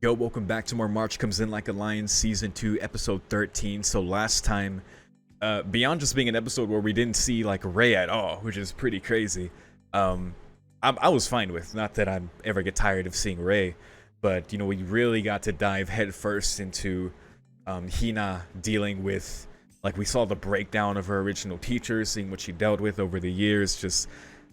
Yo, welcome back to more March Comes In Like a Lion Season 2, Episode 13. So last time, beyond just being an episode where we didn't see, like, Ray at all, which is pretty crazy, I was fine with. Not that I ever get tired of seeing Ray, but, you know, we really got to dive headfirst into Hina dealing with, like, we saw the breakdown of her original teacher, seeing what she dealt with over the years, just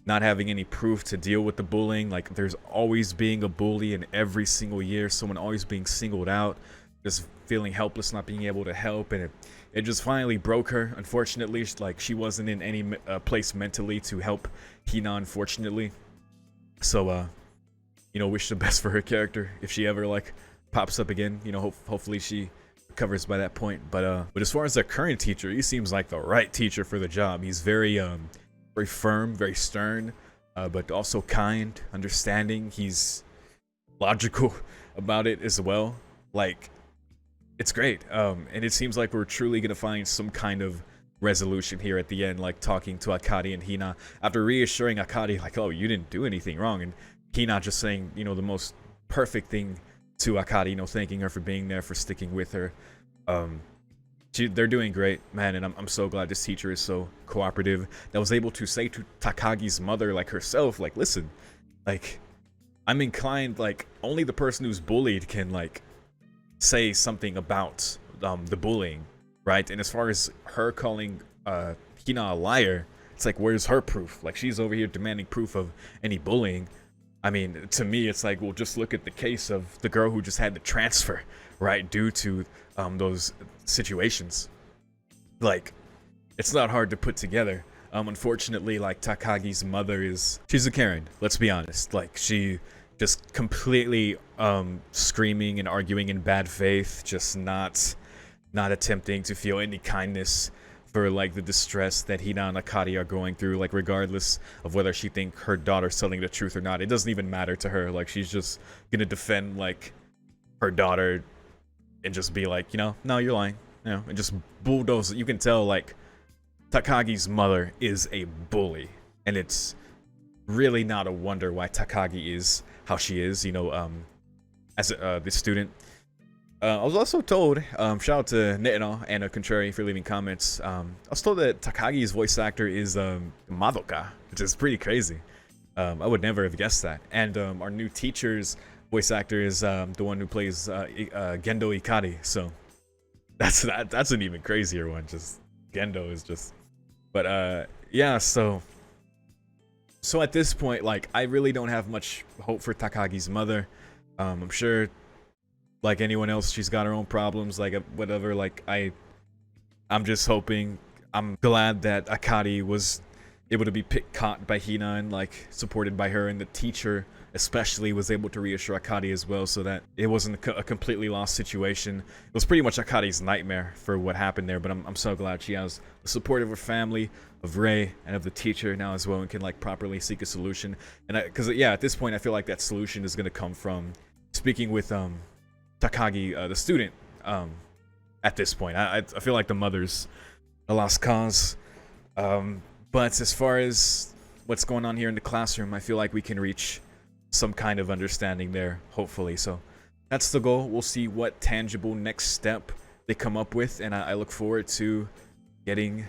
not having any proof to deal with the bullying. Like, there's always being a bully in every single year, someone always being singled out, just feeling helpless, not being able to help, and it just finally broke her. Unfortunately, like, she wasn't in any place mentally to help Hina, unfortunately. So you know, wish the best for her character if she ever, like, pops up again. You know, hopefully she recovers by that point. But as far as the current teacher, he seems like the right teacher for the job. He's very firm, very stern, but also kind, understanding. He's logical about it as well. Like, it's great. And it seems like we're truly gonna find some kind of resolution here at the end, like talking to Akari and Hina after reassuring Akari, like, oh, you didn't do anything wrong, and Hina just saying, you know, the most perfect thing to Akari, you know, thanking her for being there, for sticking with her. They're doing great, man, and I'm so glad this teacher is so cooperative, that was able to say to Takagi's mother, like, herself, like, listen, like, I'm inclined, like, only the person who's bullied can, like, say something about the bullying, right? And as far as her calling Hina a liar, it's like, where's her proof? Like, she's over here demanding proof of any bullying. I mean, to me, it's like, well, just look at the case of the girl who just had to transfer, right, due to those situations. Like, it's not hard to put together. Unfortunately, like, Takagi's mother she's a Karen, let's be honest. Like, she just completely screaming and arguing in bad faith, just not attempting to feel any kindness for, like, the distress that Hina and Akari are going through, like, regardless of whether she think her daughter's telling the truth or not. It doesn't even matter to her. Like, she's just gonna defend, like, her daughter and just be like, you know, no, you're lying, you know, and just bulldoze it. You can tell, like, Takagi's mother is a bully, and it's really not a wonder why Takagi is how she is, you know, as the student. I was also told, shout out to Netano and Contrary for leaving comments, I was told that Takagi's voice actor is Madoka, which is pretty crazy. I would never have guessed that. And our new teacher's voice actor is the one who plays Gendo Ikari, so that's an even crazier one. Just Gendo is just, but yeah, so at this point, like, I really don't have much hope for Takagi's mother. I'm sure, like anyone else, she's got her own problems, like, whatever. Like, I'm just hoping, I'm glad that Akari was able to be caught by Hina and, like, supported by her, and the teacher especially was able to reassure Akari as well, so that it wasn't a completely lost situation. It was pretty much Akari's nightmare for what happened there, but I'm so glad she has the support of her family, of Ray, and of the teacher now as well, and can, like, properly seek a solution. And because yeah, at this point, I feel like that solution is going to come from speaking with Takagi, the student. At this point, I feel like the mother's a lost cause. But as far as what's going on here in the classroom, I feel like we can reach some kind of understanding there, hopefully. So that's the goal. We'll see what tangible next step they come up with, and I look forward to getting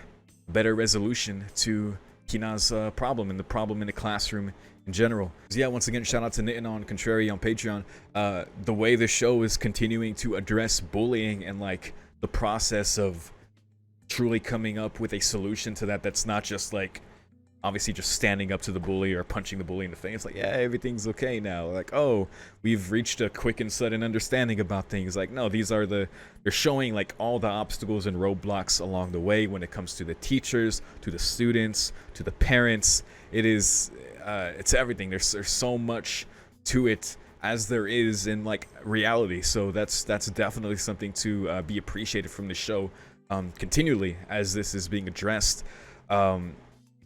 better resolution to Hina's problem, and the problem in the classroom in general. So yeah, once again, shout out to Nitton on Contrary on Patreon. The way the show is continuing to address bullying and, like, the process of truly coming up with a solution to that's not just, like, obviously just standing up to the bully or punching the bully in the face. It's like, yeah, everything's okay now. Like, oh, we've reached a quick and sudden understanding about things. Like, no, they're showing, like, all the obstacles and roadblocks along the way when it comes to the teachers, to the students, to the parents. It's everything. There's so much to it, as there is in, like, reality. So that's definitely something to be appreciated from the show continually as this is being addressed.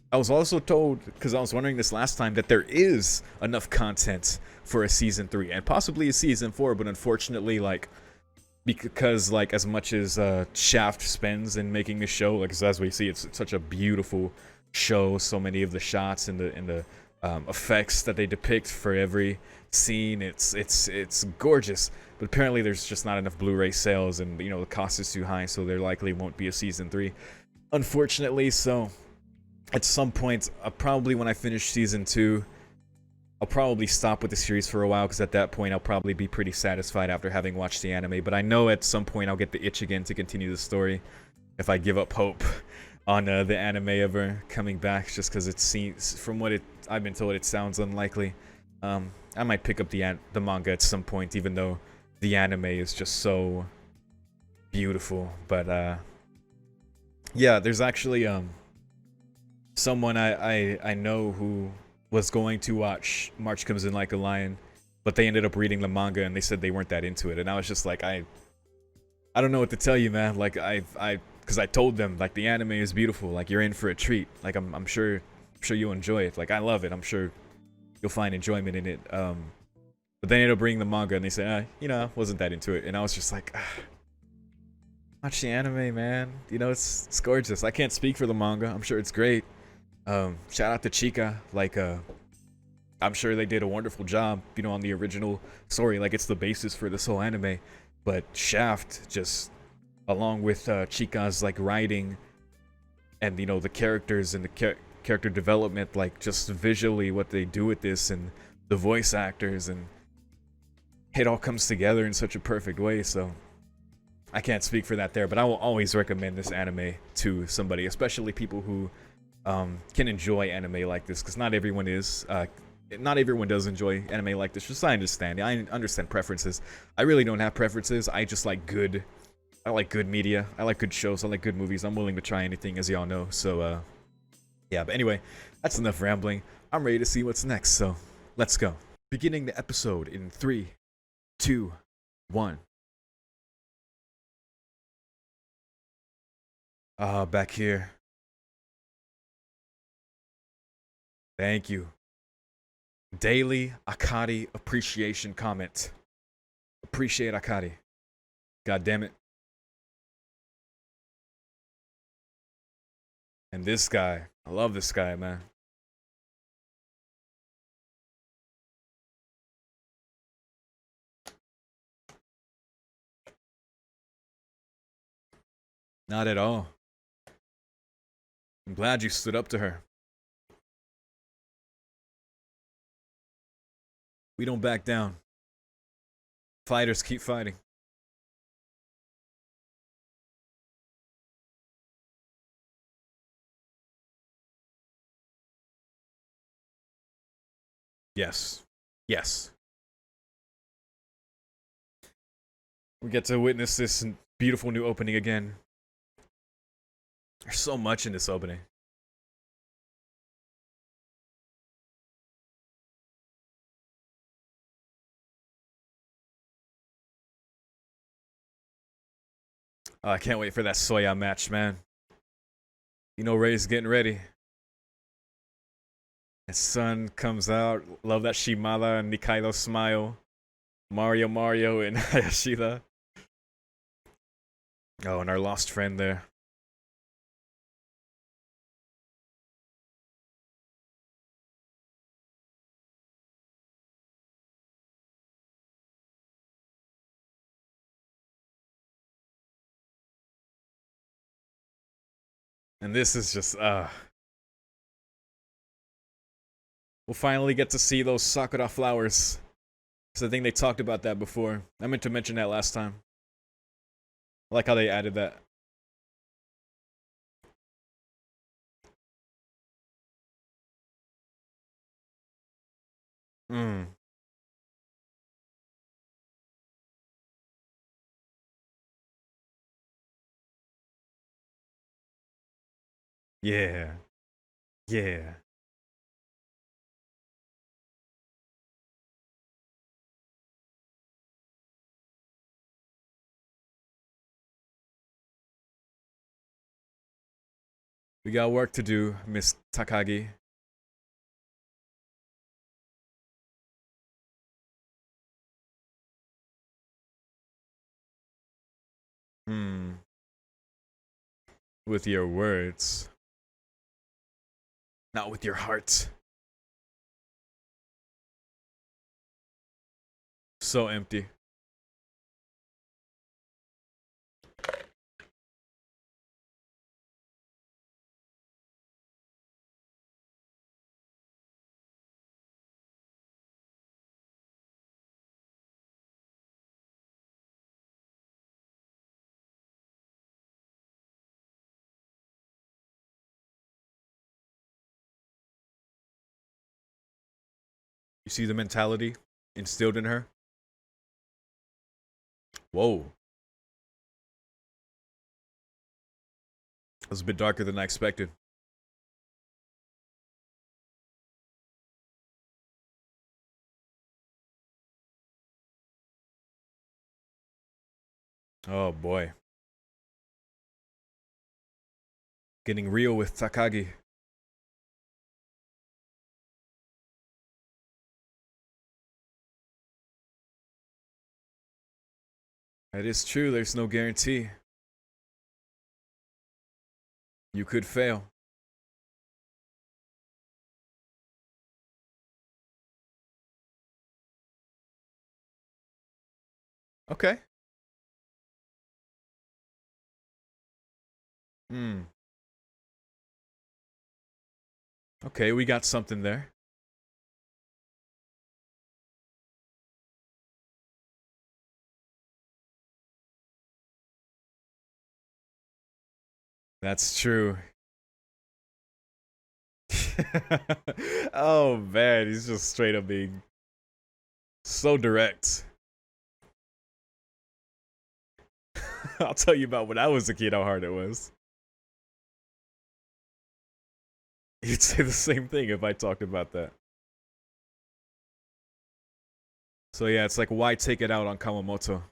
I was also told, because I was wondering this last time, that there is enough content for a season 3 and possibly a season 4, but unfortunately, like, because, like, as much as Shaft spends in making the show, like, as we see, it's such a beautiful show. So many of the shots and the effects that they depict for every scene. It's gorgeous. But apparently there's just not enough Blu-ray sales, and the cost is too high, so there likely won't be a season 3. Unfortunately, so at some point, probably when I finish season 2, I'll probably stop with the series for a while, because at that point I'll probably be pretty satisfied after having watched the anime. But I know at some point I'll get the itch again to continue the story if I give up hope on the anime ever coming back, just because it seems, from what I've been told, it sounds unlikely. I might pick up the manga at some point, even though the anime is just so beautiful. But yeah, there's actually someone I know who was going to watch March Comes In Like a Lion, but they ended up reading the manga and they said they weren't that into it. And I was just like, I don't know what to tell you, man. Like because I told them, like, the anime is beautiful. Like, you're in for a treat. Like, I'm sure you'll enjoy it. Like, I love it. I'm sure you'll find enjoyment in it. But they ended up bringing the manga and they said, I wasn't that into it. And I was just like, watch the anime, man. It's gorgeous. I can't speak for the manga. I'm sure it's great. Shout out to Chica. Like, I'm sure they did a wonderful job, on the original story. Like, it's the basis for this whole anime. But Shaft, just along with Chica's like writing and the characters and the character development, like just visually what they do with this, and the voice actors, and it all comes together in such a perfect way. So I can't speak for that there, but I will always recommend this anime to somebody, especially people who can enjoy anime like this, because not everyone does enjoy anime like this. Just I understand preferences. I really don't have preferences. I just like good media. I like good shows. I like good movies. I'm willing to try anything, as y'all know. So yeah, but anyway, that's enough rambling. I'm ready to see what's next, so let's go. Beginning the episode in 3, 2, 1. Back here. Thank you. Daily Akari appreciation comment. Appreciate Akari. God damn it. And this guy. I love this guy, man. Not at all. I'm glad you stood up to her. We don't back down. Fighters keep fighting. Yes. Yes. We get to witness this beautiful new opening again. There's so much in this opening. Oh, I can't wait for that Soya match, man. Ray's getting ready. His son comes out. Love that Shimada and Nikaido smile. Mario, and Hayashida. Oh, and our lost friend there. And this is just, we'll finally get to see those Sakura flowers. So I think they talked about that before. I meant to mention that last time. I like how they added that. Hmm. Yeah. Yeah. We got work to do, Miss Takagi. Hmm. With your words. Not with your heart. So empty. You see the mentality instilled in her? Whoa. It was a bit darker than I expected. Oh boy. Getting real with Takagi. That is true, there's no guarantee. You could fail. Okay. Hmm. Okay, we got something there. That's true. Oh man, he's just straight up being so direct. I'll tell you about when I was a kid how hard it was. You'd say the same thing if I talked about that. So yeah, it's like why take it out on Kawamoto?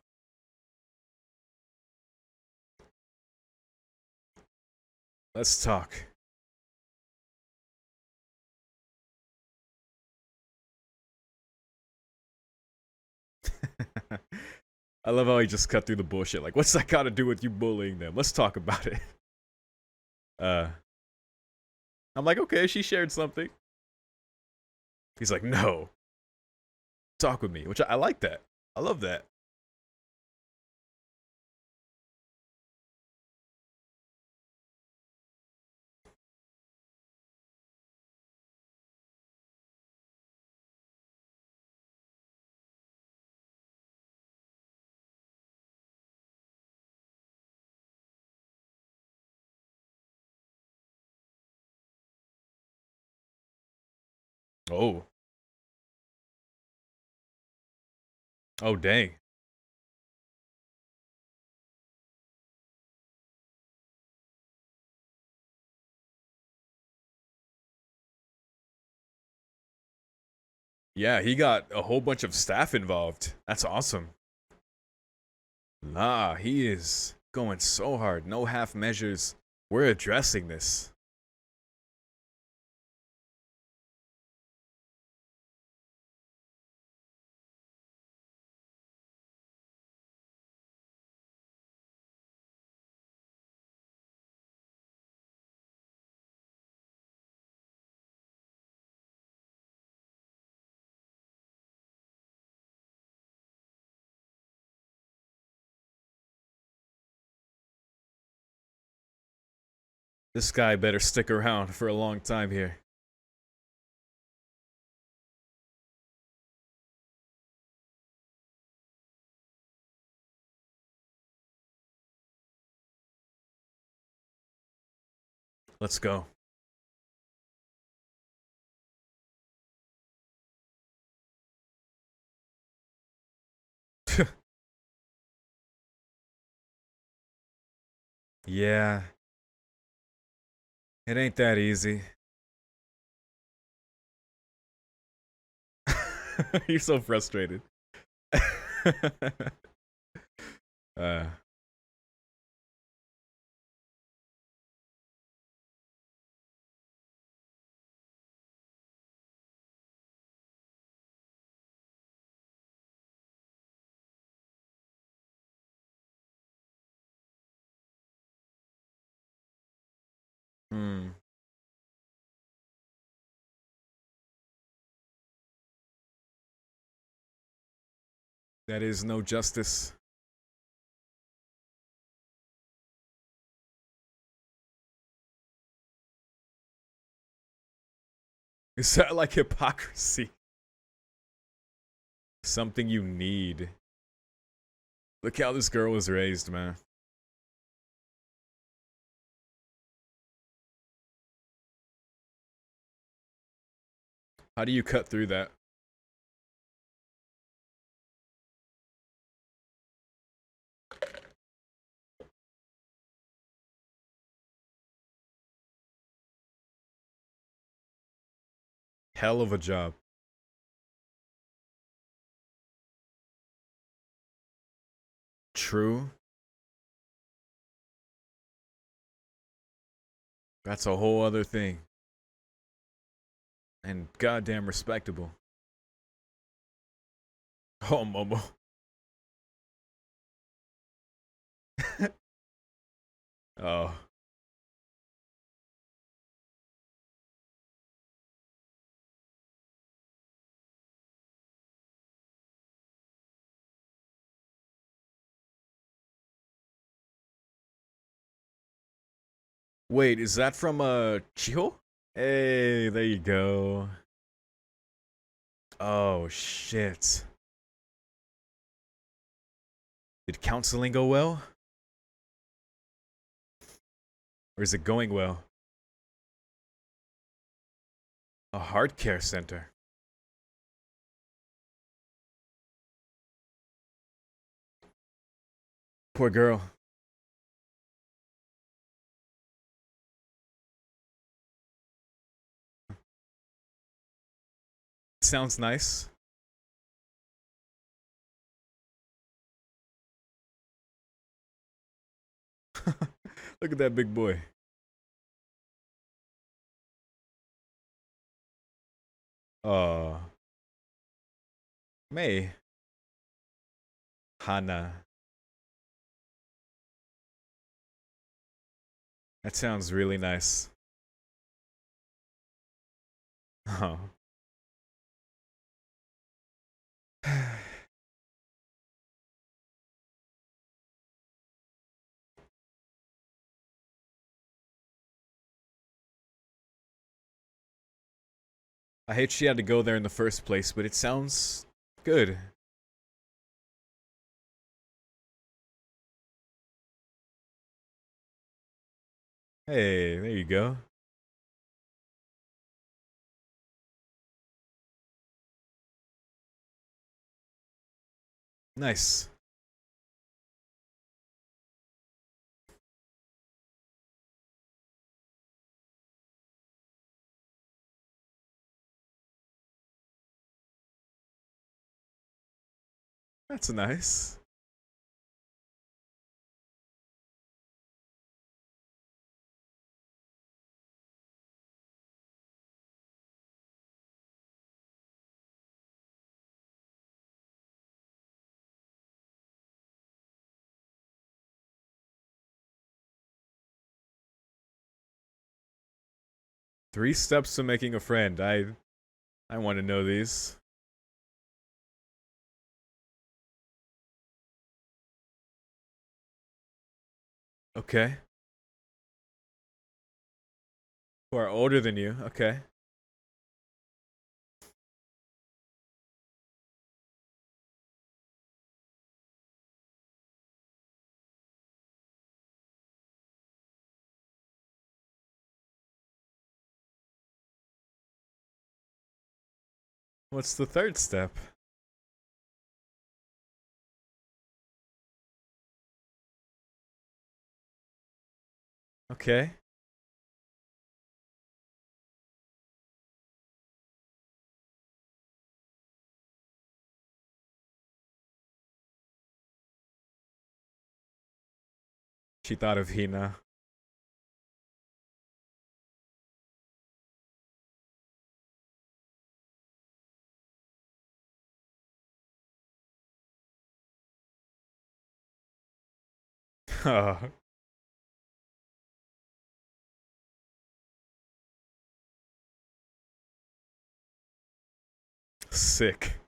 Let's talk. I love how he just cut through the bullshit. Like, what's that got to do with you bullying them? Let's talk about it. Uh, I'm like, okay, she shared something. He's like, no, talk with me, which I like that. I love that. Oh, oh, dang. Yeah, he got a whole bunch of staff involved. That's awesome. Nah, he is going so hard. No half measures. We're addressing this. This guy better stick around for a long time here. Let's go. Yeah, it ain't that easy. You're so frustrated. uh, hmm. That is no justice. Is that like hypocrisy? Something you need. Look how this girl was raised, man. How do you cut through that? Hell of a job. True. That's a whole other thing. And goddamn respectable. Oh, Momo. Oh. Wait, is that from Chiho? Hey, there you go. Oh shit. Did counseling go well? Or is it going well? A heart care center. Poor girl. Sounds nice. Look at that big boy. Oh. May. Hana. That sounds really nice. Oh. I hate she had to go there in the first place, but it sounds good. Hey, there you go. Nice. That's nice. Three steps to making a friend. I want to know these. Okay. Who are older than you. Okay. What's the third step? Okay. She thought of Hina. Sick.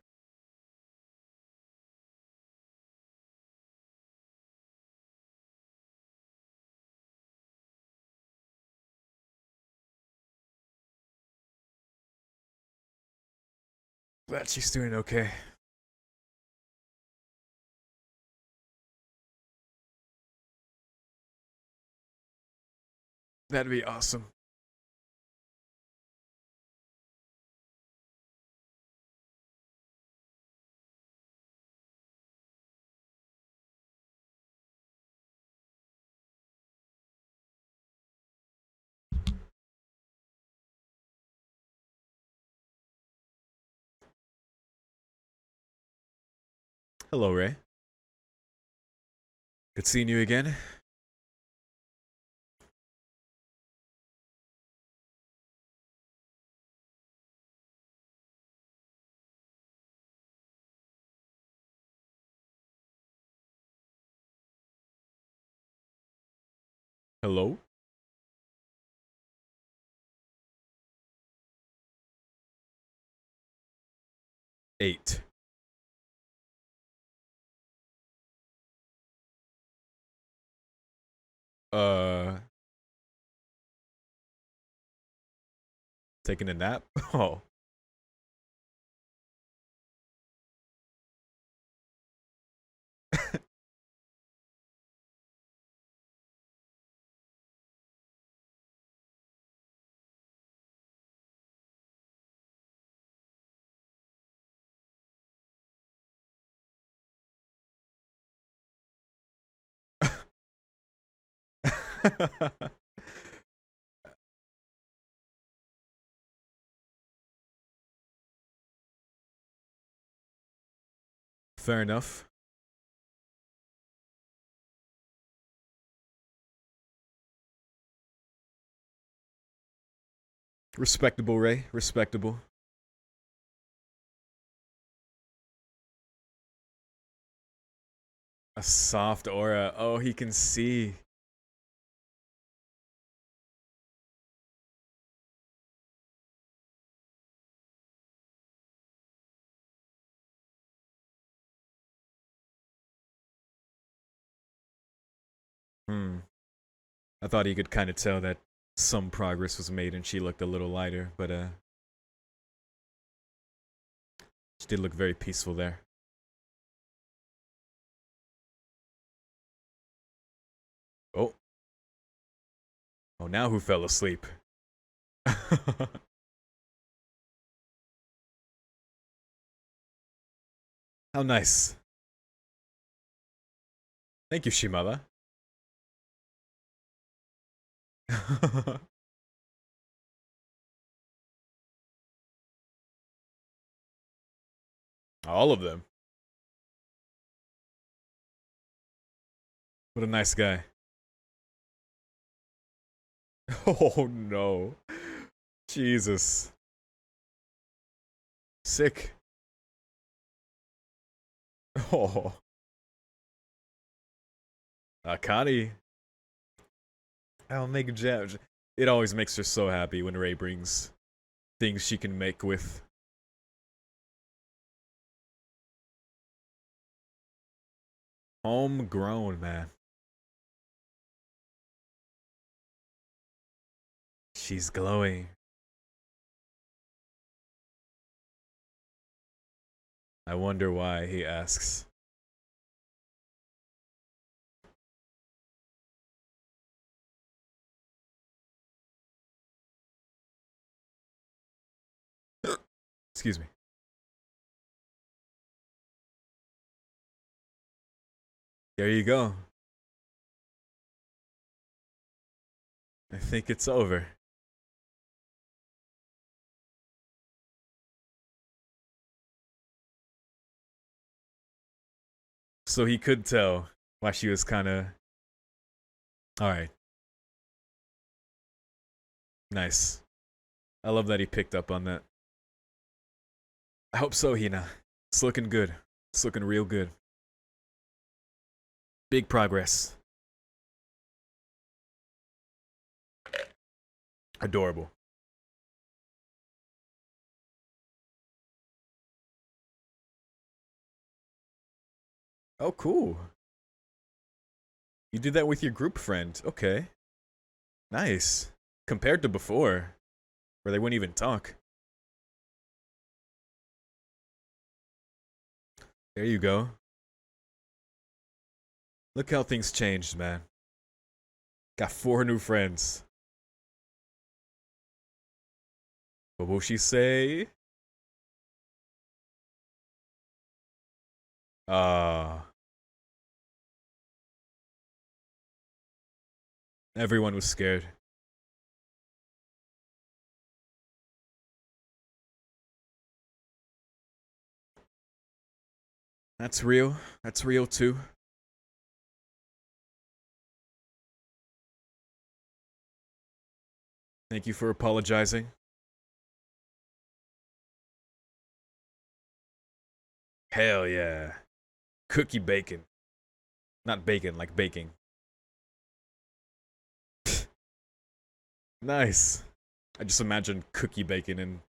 Glad she's doing okay. That'd be awesome. Hello, Ray. Good seeing you again. Hello? 8. Uh, Taking a nap? Oh. Fair enough. Respectable, Ray. Respectable. A soft aura. Oh, he can see. Hmm. I thought he could kind of tell that some progress was made and she looked a little lighter, but she did look very peaceful there. Oh. Oh, now who fell asleep? How nice. Thank you, Shimada. All of them. What a nice guy. Oh no. Jesus. Sick. Oh. Akani. I'll make jam. It always makes her so happy when Ray brings things she can make with. Homegrown, man. She's glowing. I wonder why, he asks. Excuse me. There you go. I think it's over. So he could tell why she was kind of. Alright. Nice. I love that he picked up on that. I hope so, Hina. It's looking good. It's looking real good. Big progress. Adorable. Oh, cool. You did that with your group friend. Okay. Nice. Compared to before, where they wouldn't even talk. There you go. Look how things changed, man. Got 4 new friends. What will she say? Uh, Everyone was scared. That's real. That's real too. Thank you for apologizing. Hell yeah. Cookie bacon. Not bacon, like baking. Nice. I just imagine cookie bacon, and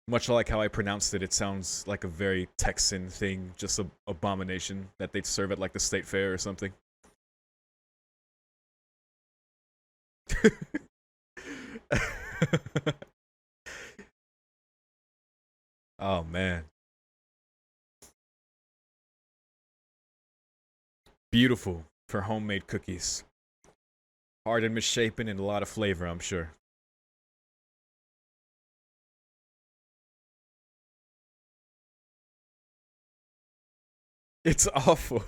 much like how I pronounced it, it sounds like a very Texan thing, just a abomination that they'd serve at like the state fair or something. Oh man. Beautiful for homemade cookies. Hard and misshapen and a lot of flavor, I'm sure. It's awful.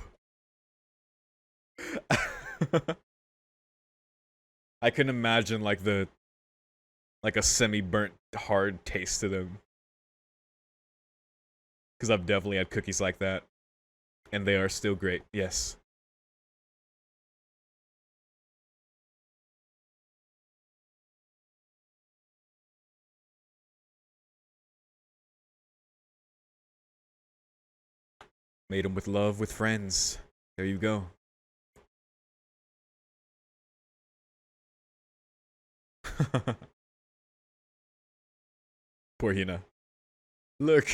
I can imagine like a semi-burnt hard taste to them, because I've definitely had cookies like that, and they are still great. Yes. Made them with love with friends. There you go. Poor Hina. Look.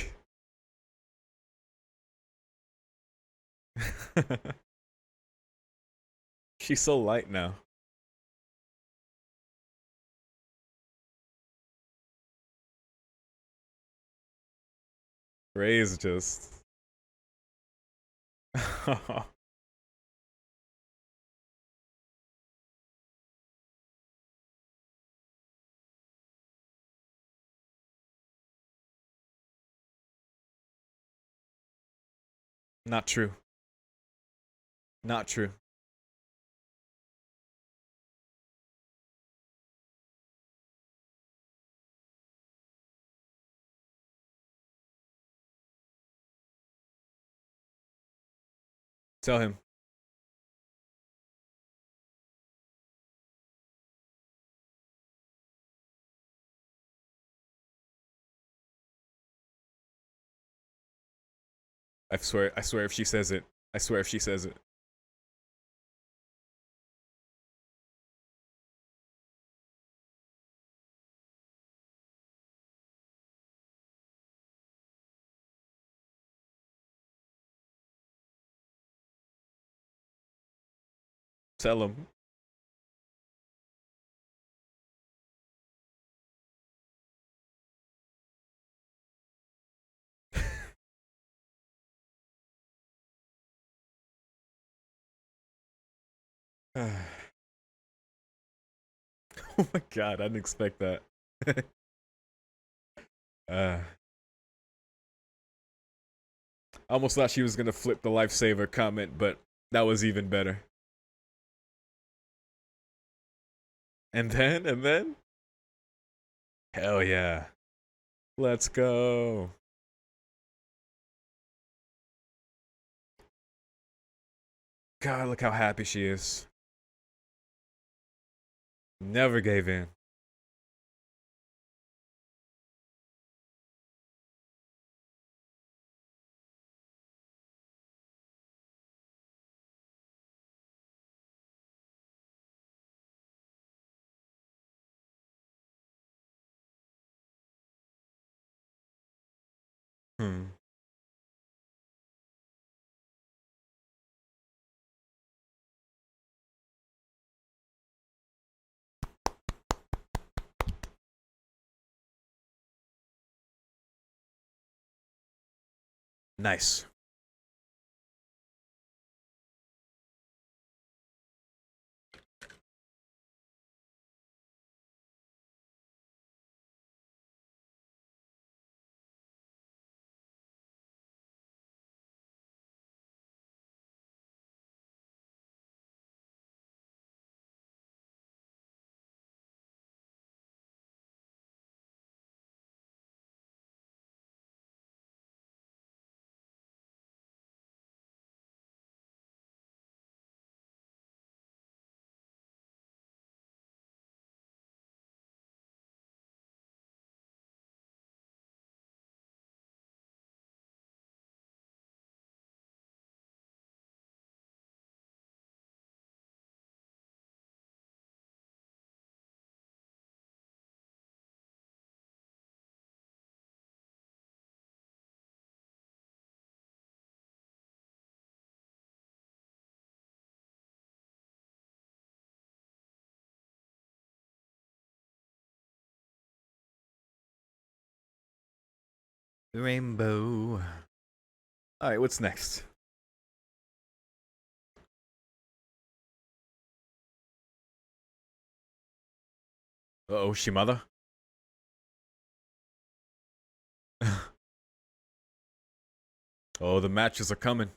She's so light now. Ray is just. Not true. Not true. Tell him. I swear if she says it. I swear if she says it. Tell him. Oh my god, I didn't expect that. uh, I almost thought she was gonna flip the lifesaver comment, but that was even better. And then? Hell yeah. Let's go. God, look how happy she is. Never gave in. Hmm. Nice. Rainbow. All right, what's next? Uh-oh, Shimada. Oh, the matches are coming.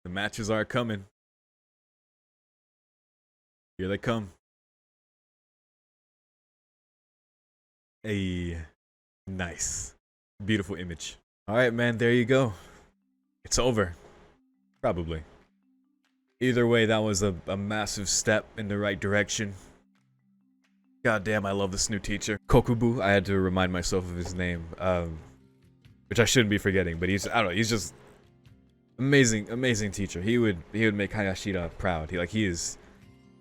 The matches are coming. Here they come. Hey, nice. Beautiful image. All right, man, there you go. It's over. Probably. Either way, that was a massive step in the right direction. God damn, I love this new teacher. Kokubu, I had to remind myself of his name, which I shouldn't be forgetting, but I don't know, he's just amazing, amazing teacher. He would make Hayashida proud. He is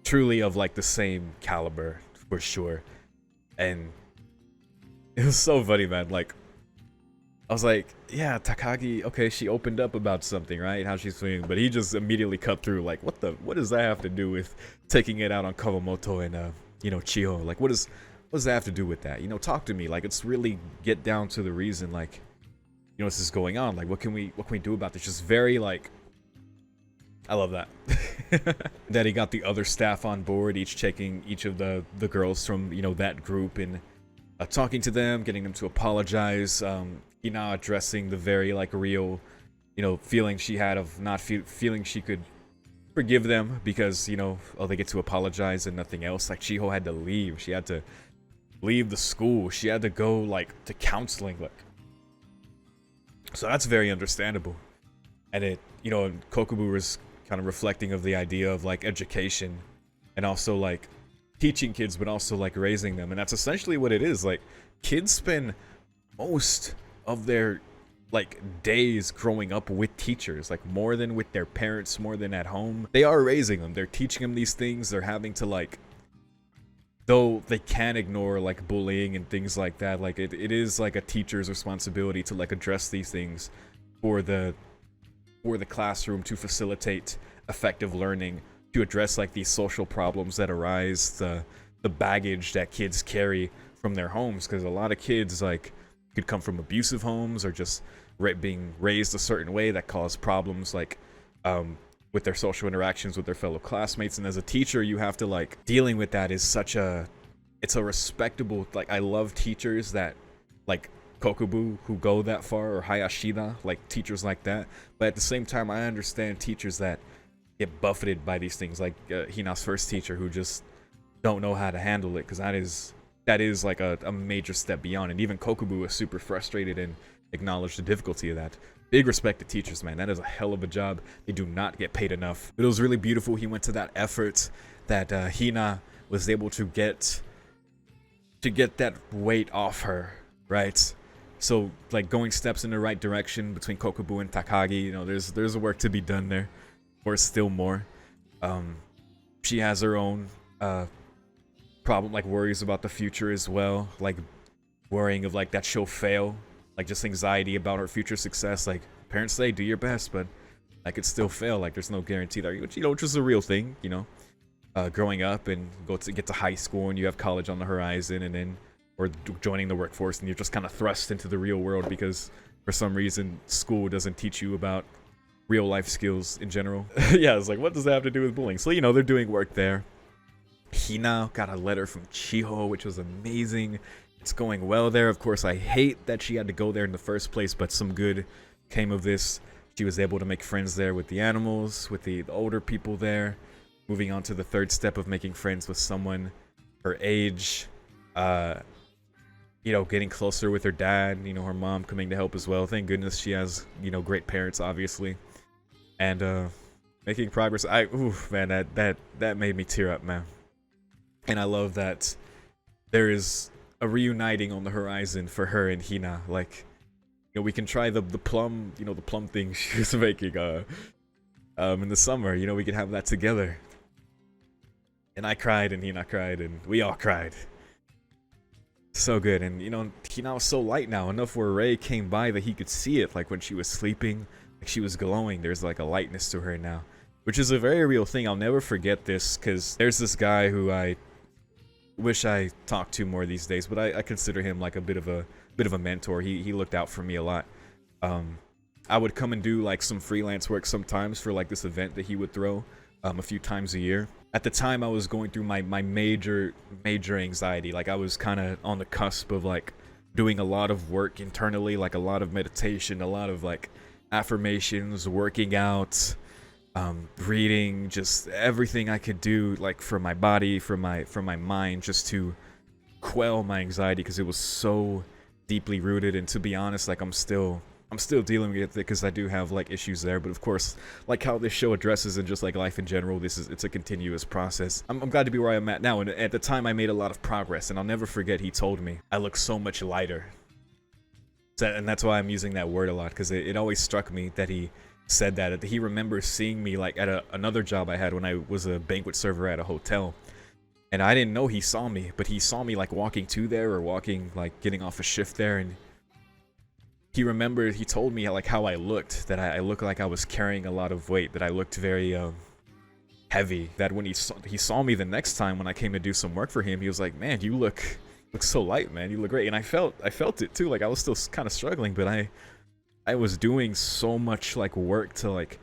truly of like the same caliber for sure. And it was so funny, man. Like, I was like, yeah, Takagi, okay, she opened up about something, right? How she's feeling, but he just immediately cut through, like, what does that have to do with taking it out on Kawamoto and, you know, Chiho? Like, what does that have to do with that? You know, talk to me. Like, it's really get down to the reason, like, you know, this is going on. Like, what can we do about this? Just very, like, I love that. That he got the other staff on board, each checking each of the girls from, you know, that group and talking to them, getting them to apologize. Hina addressing the very like real, you know, feeling she had of not feeling she could forgive them because, you know, oh, they get to apologize and nothing else. Like, Chiho had to leave. She had to leave the school. She had to go like to counseling. Like, so that's very understandable. And it, you know, Kokubu was kind of reflecting of the idea of like education and also like teaching kids, but also like raising them. And that's essentially what it is. Like, kids spend most of their like days growing up with teachers, like more than with their parents, more than at home. They are raising them. They're teaching them these things. They're having to like, though they can ignore like bullying and things like that, like it is like a teacher's responsibility to like address these things for the classroom, to facilitate effective learning, to address like these social problems that arise, the baggage that kids carry from their homes, because a lot of kids like could come from abusive homes or just being raised a certain way that cause problems like with their social interactions with their fellow classmates. And as a teacher, you have to like, dealing with that is such a, it's a respectable, like, I love teachers that like Kokubu who go that far, or Hayashida, like teachers like that. But at the same time, I understand teachers that get buffeted by these things, like Hina's first teacher, who just don't know how to handle it, because that is like a major step beyond. And even Kokubu was super frustrated and acknowledged the difficulty of that. Big respect to teachers, man. That is a hell of a job. They do not get paid enough. But it was really beautiful. He went to that effort that Hina was able to get that weight off her, right? So like going steps in the right direction between Kokubu and Takagi. You know, there's work to be done there, or still more. She has her own problem, like worries about the future as well, like worrying of like that she'll fail, like just anxiety about her future success. Like, parents say do your best, but I could still fail. Like, there's no guarantee that, which, you know, which is a real thing, you know. Growing up and get to high school and you have college on the horizon, and then or joining the workforce, and you're just kind of thrust into the real world because for some reason school doesn't teach you about real life skills in general. Yeah, it's like, what does that have to do with bullying? So, you know, they're doing work there. Hina got a letter from Chiho, which was amazing. It's going well there. Of course, I hate that she had to go there in the first place, but some good came of this. She was able to make friends there with the animals, with the older people there. Moving on to the third step of making friends with someone her age. You know, getting closer with her dad, you know, her mom coming to help as well. Thank goodness she has, you know, great parents, obviously. And making progress. Oof, man, that made me tear up, man. And I love that there is a reuniting on the horizon for her and Hina. Like, you know, we can try the plum, you know, the plum thing she was making in the summer. You know, we could have that together. And I cried, and Hina cried, and we all cried. So good. And you know, Hina was so light now, enough where Ray came by that he could see it. Like when she was sleeping, like she was glowing. There's like a lightness to her now, which is a very real thing. I'll never forget this, because there's this guy who I wish I talked to more these days, but I consider him like a bit of a mentor. He looked out for me a lot. I would come and do like some freelance work sometimes for like this event that he would throw a few times a year. At the time, I was going through my major anxiety. Like I was kind of on the cusp of like doing a lot of work internally, like a lot of meditation, a lot of like affirmations, working out, reading, just everything I could do, like for my body, for my mind, just to quell my anxiety, because it was so deeply rooted. And to be honest, like I'm still dealing with it, because I do have like issues there. But of course, like how this show addresses and just like life in general, it's a continuous process. I'm glad to be where I'm at now, and at the time I made a lot of progress. And I'll never forget, he told me I look so much lighter. And that's why I'm using that word a lot, because it always struck me that he said that he remembers seeing me like at another job I had when I was a banquet server at a hotel. And I didn't know he saw me, but he saw me like walking to there, or walking, like getting off a shift there. And he remembered, he told me like how I looked, that I looked like I was carrying a lot of weight, that I looked very heavy. That when he saw me the next time when I came to do some work for him, he was like, man, you look so light, man, you look great. And I felt it too. Like I was still kind of struggling, but I was doing so much like work to like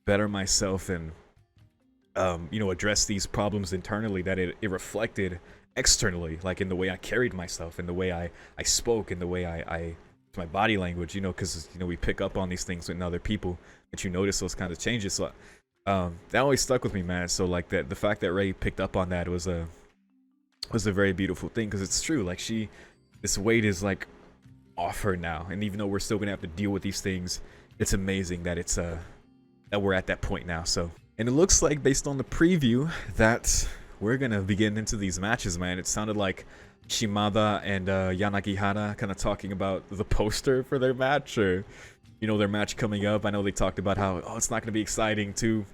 better myself and you know, address these problems internally, that it reflected externally, like in the way I carried myself, in the way I spoke, in the way I my body language, you know, because you know, we pick up on these things in other people, but you notice those kinds of changes. So that always stuck with me, man. So like that, the fact that Ray picked up on that was a very beautiful thing, because it's true. Like this weight is like off her now, and even though we're still gonna have to deal with these things, it's amazing that it's that we're at that point now. So, and it looks like, based on the preview, that we're gonna begin into these matches, man. It sounded like Shimada and Yanagihara kind of talking about the poster for their match, or you know, their match coming up. I know they talked about how, oh, it's not gonna be exciting, two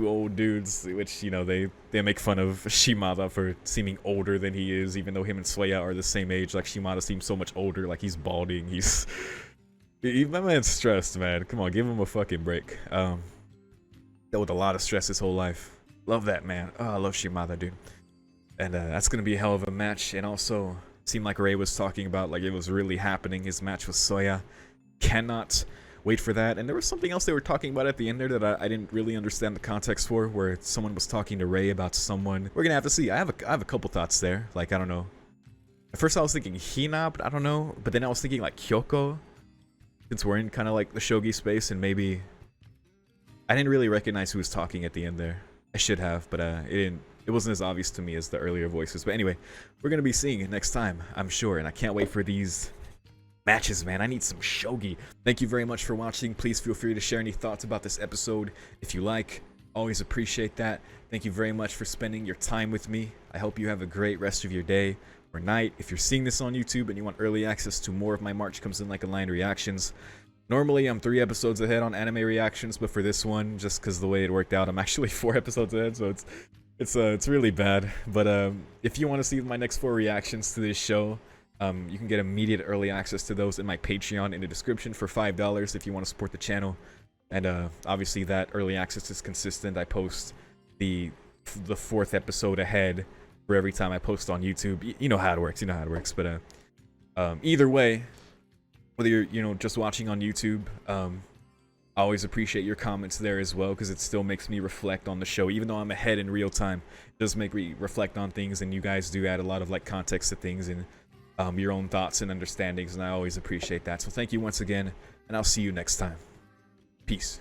old dudes, which, you know, they make fun of Shimada for seeming older than he is, even though him and Soya are the same age. Like Shimada seems so much older, like he's balding, that man's stressed, man. Come on, give him a fucking break. Dealt with a lot of stress his whole life. Love that, man. Oh, I love Shimada, dude. And that's gonna be a hell of a match. And also, seemed like Ray was talking about, like, it was really happening, his match with Soya. Cannot wait for that. And there was something else they were talking about at the end there that I didn't really understand the context for, where someone was talking to Ray about someone. We're gonna have to see. I have a couple thoughts there. Like, I don't know. At first I was thinking Hina, but I don't know. But then I was thinking like Kyoko, since we're in kind of like the shogi space, and maybe I didn't really recognize who was talking at the end there. I should have, but it wasn't as obvious to me as the earlier voices. But anyway, we're gonna be seeing it next time, I'm sure, and I can't wait for these matches, man. I need some shogi. Thank you very much for watching. Please feel free to share any thoughts about this episode if you like. Always appreciate that. Thank you very much for spending your time with me. I hope you have a great rest of your day or night. If you're seeing this on YouTube and you want early access to more of my March Comes In Like a Lion reactions, normally I'm 3 episodes ahead on anime reactions, but for this one, just because the way it worked out, I'm actually 4 episodes ahead, so it's really bad. But if you want to see my next 4 reactions to this show, you can get immediate early access to those in my Patreon in the description for $5 if you want to support the channel. And obviously that early access is consistent. I post the 4th episode ahead for every time I post on YouTube. You know how it works. But either way, whether you're just watching on YouTube, I always appreciate your comments there as well, because it still makes me reflect on the show. Even though I'm ahead in real time, it does make me reflect on things, and you guys do add a lot of like context to things and your own thoughts and understandings, and I always appreciate that. So thank you once again, and I'll see you next time. Peace.